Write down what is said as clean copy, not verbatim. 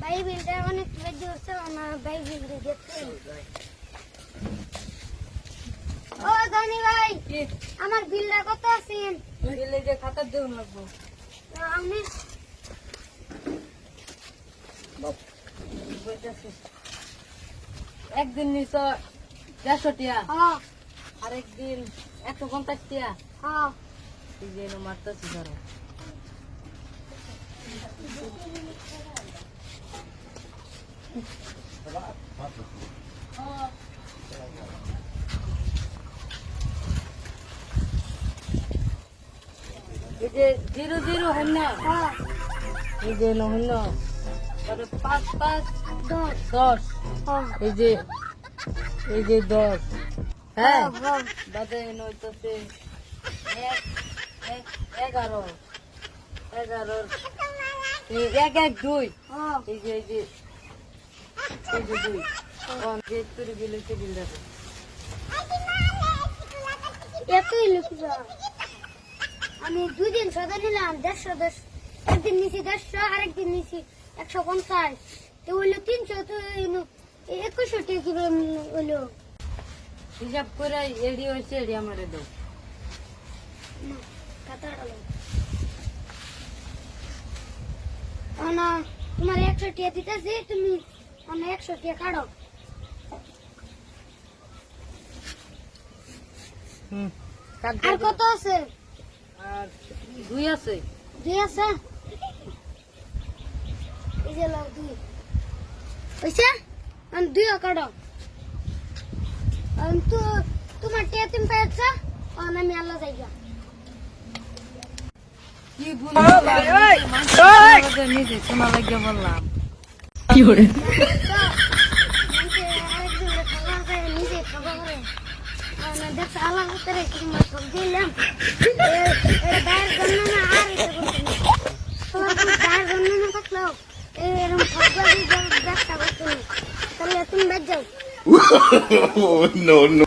ভাই বিলটা অনেক বেশি হচ্ছে আমার ভাই বিল দেখতে ও ধনী ভাই আমার বিলটা কত আছে বিলে যে খাতা দেও লাগবো আমি একদিন নিছ 150 টিয়া হ্যাঁ আরেকদিন 150 টিয়া হ্যাঁ এই যে মারতেছি ধরো এই যে 00 হয় না হ্যাঁ এই যে হইল তারপরে 5 5 দশ 10 হ্যাঁ এই যে 10 হ্যাঁ হ্যাঁ বাদে নইতেছে 11 1 1 2 হ্যাঁ এই যে 2 যে তুই বিলে বিল দেখো এতই লিখবা আমি 2 দিন সদা নিলাম 150 একদিন নিছি 150 আরেকদিন নিছি 150 তো হইলো 300 তো 2100 টাকা কি হইলো হিসাব করে এডি হয়েছে এডি আমারে দাও না কত হলো না তোমার 100 টাকা দিতেছি তুমি অন্য 100 টাকা কাটো আর কত আছে আর 2 আছে 2 আছে এই যে লাও 2 পয়সা আমি 2 কাটো তো তোমার টাকা তুমি পাইছো আমি আল্লাহ যাইগা কি বলবো নিজে শোনা লাগে বললাম কি করে নিজে খাবো করে দেখ আল্লাহ করে তোমার সব দিলাম বাইরের জন্য না আর তোমার বাইরের জন্য না থাকলো এরকম সবগুলো ব্যবসা করতে তাহলে তুমি বেচ যাও No, no.